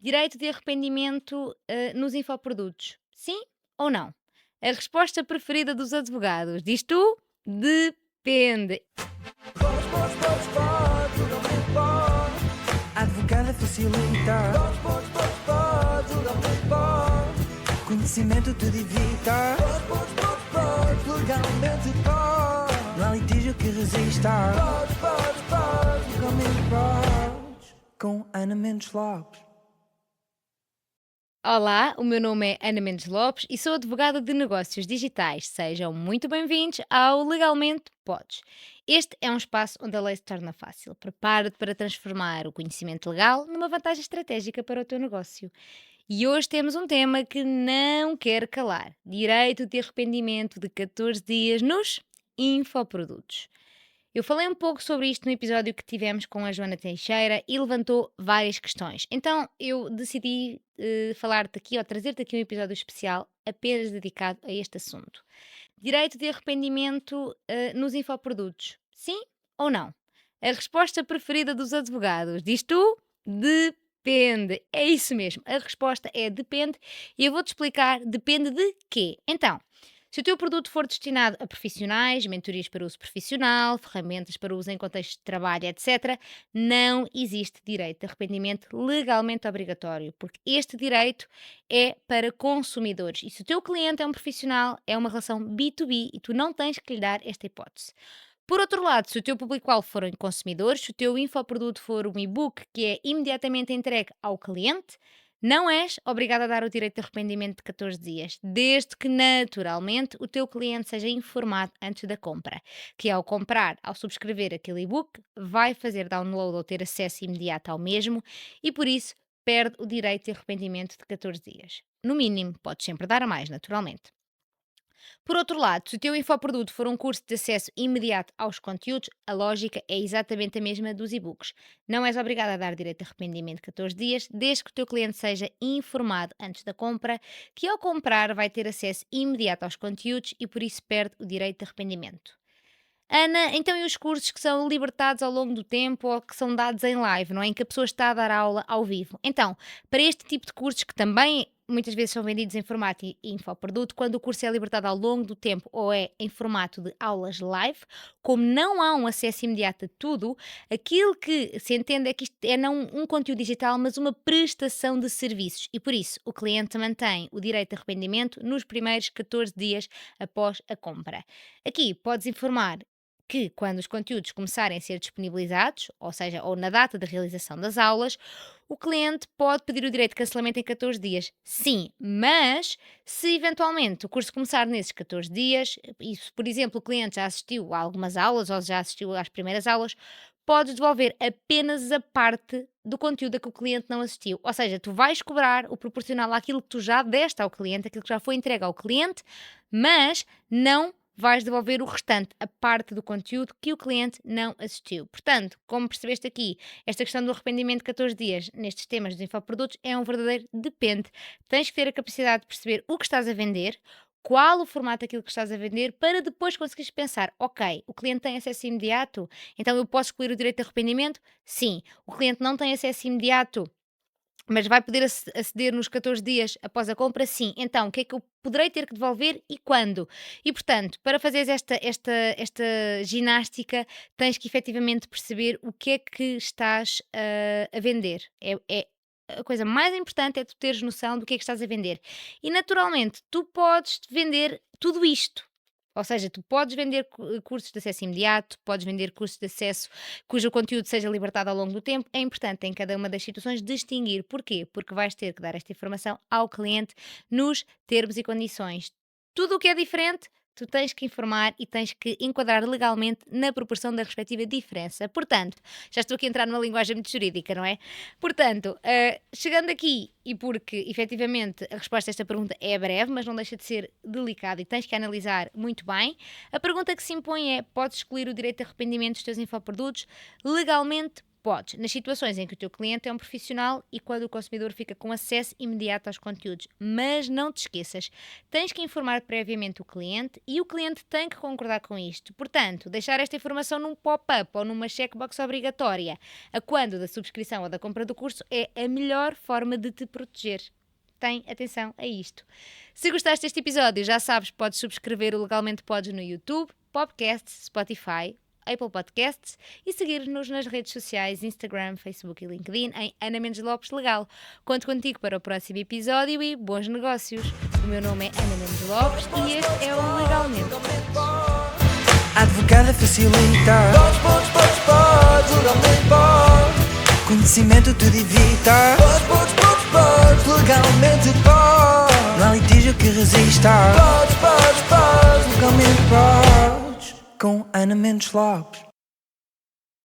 Direito de arrependimento, nos infoprodutos. Sim ou não? A resposta preferida dos advogados, diz tu? Depende. Podes, realmente podes. A advogada facilita. Realmente podes. Conhecimento te divita. Podes, legalmente podes. Não há litígio que resista. Podes, realmente podes. Com Ana Mendes Lopes. Olá, o meu nome é Ana Mendes Lopes e sou advogada de negócios digitais. Sejam muito bem-vindos ao Legalmente Podes. Este é um espaço onde a lei se torna fácil. Prepara-te para transformar o conhecimento legal numa vantagem estratégica para o teu negócio. E hoje temos um tema que não quer calar: direito de arrependimento de 14 dias nos infoprodutos. Eu falei um pouco sobre isto no episódio que tivemos com a Joana Teixeira e levantou várias questões. Então eu decidi falar-te aqui ou trazer-te aqui um episódio especial apenas dedicado a este assunto. Direito de arrependimento nos infoprodutos. Sim ou não? A resposta preferida dos advogados, diz tu? Depende. É isso mesmo. A resposta é depende e eu vou-te explicar depende de quê. Então, se o teu produto for destinado a profissionais, mentorias para uso profissional, ferramentas para uso em contexto de trabalho, etc., não existe direito de arrependimento legalmente obrigatório, porque este direito é para consumidores. E se o teu cliente é um profissional, é uma relação B2B e tu não tens que lhe dar esta hipótese. Por outro lado, se o teu público-alvo forem consumidores, se o teu infoproduto for um e-book que é imediatamente entregue ao cliente, não és obrigado a dar o direito de arrependimento de 14 dias, desde que naturalmente o teu cliente seja informado antes da compra, que ao comprar, ao subscrever aquele e-book, vai fazer download ou ter acesso imediato ao mesmo e por isso perde o direito de arrependimento de 14 dias. No mínimo, podes sempre dar a mais, naturalmente. Por outro lado, se o teu infoproduto for um curso de acesso imediato aos conteúdos, a lógica é exatamente a mesma dos e-books. Não és obrigado a dar direito de arrependimento de 14 dias, desde que o teu cliente seja informado antes da compra, que ao comprar vai ter acesso imediato aos conteúdos e por isso perde o direito de arrependimento. Ana, então e os cursos que são libertados ao longo do tempo ou que são dados em live, não é? Em que a pessoa está a dar aula ao vivo? Então, para este tipo de cursos que também muitas vezes são vendidos em formato infoproduto, quando o curso é libertado ao longo do tempo ou é em formato de aulas live, como não há um acesso imediato a tudo, aquilo que se entende é que isto é não um conteúdo digital, mas uma prestação de serviços e por isso o cliente mantém o direito de arrependimento nos primeiros 14 dias após a compra. Aqui podes informar que quando os conteúdos começarem a ser disponibilizados, ou seja, ou na data da realização das aulas, o cliente pode pedir o direito de cancelamento em 14 dias. Sim, mas se eventualmente o curso começar nesses 14 dias, e se, por exemplo, o cliente já assistiu a algumas aulas ou já assistiu às primeiras aulas, podes devolver apenas a parte do conteúdo a que o cliente não assistiu. Ou seja, tu vais cobrar o proporcional àquilo que tu já deste ao cliente, aquilo que já foi entregue ao cliente, mas não vais devolver o restante, a parte do conteúdo que o cliente não assistiu. Portanto, como percebeste aqui, esta questão do arrependimento de 14 dias nestes temas dos infoprodutos é um verdadeiro depende. Tens que ter a capacidade de perceber o que estás a vender, qual o formato daquilo que estás a vender, para depois conseguires pensar, ok, o cliente tem acesso imediato, então eu posso excluir o direito de arrependimento? Sim. O cliente não tem acesso imediato, mas vai poder aceder nos 14 dias após a compra? Sim. Então, o que é que eu poderei ter que devolver e quando? E, portanto, para fazeres esta ginástica, tens que efetivamente perceber o que é que estás a vender. A coisa mais importante é tu teres noção do que é que estás a vender. E, naturalmente, tu podes vender tudo isto. Ou seja, tu podes vender cursos de acesso imediato, podes vender cursos de acesso cujo conteúdo seja libertado ao longo do tempo. É importante em cada uma das situações distinguir. Porquê? Porque vais ter que dar esta informação ao cliente nos termos e condições. Tudo o que é diferente, tu tens que informar e tens que enquadrar legalmente na proporção da respectiva diferença. Portanto, já estou aqui a entrar numa linguagem muito jurídica, não é? Portanto, chegando aqui, e porque efetivamente a resposta a esta pergunta é breve, mas não deixa de ser delicada e tens que analisar muito bem, a pergunta que se impõe é: podes excluir o direito de arrependimento dos teus infoprodutos? Legalmente Podes, nas situações em que o teu cliente é um profissional e quando o consumidor fica com acesso imediato aos conteúdos. Mas não te esqueças, tens que informar previamente o cliente e o cliente tem que concordar com isto. Portanto, deixar esta informação num pop-up ou numa checkbox obrigatória a quando da subscrição ou da compra do curso é a melhor forma de te proteger. Tem atenção a isto. Se gostaste deste episódio, já sabes, podes subscrever o Legalmente Podes no YouTube, Podcast, Spotify, Apple Podcasts e seguir-nos nas redes sociais Instagram, Facebook e LinkedIn em Ana Mendes Lopes Legal. Conto contigo para o próximo episódio e bons negócios. O meu nome é Ana Mendes Lopes e este é o Legalmente. Advogada facilita. Podes, legalmente podes. Conhecimento te evita. Podes, legalmente podes. Não há litígio que resista. Podes, legalmente podes. Com Ana Mendes Lopes.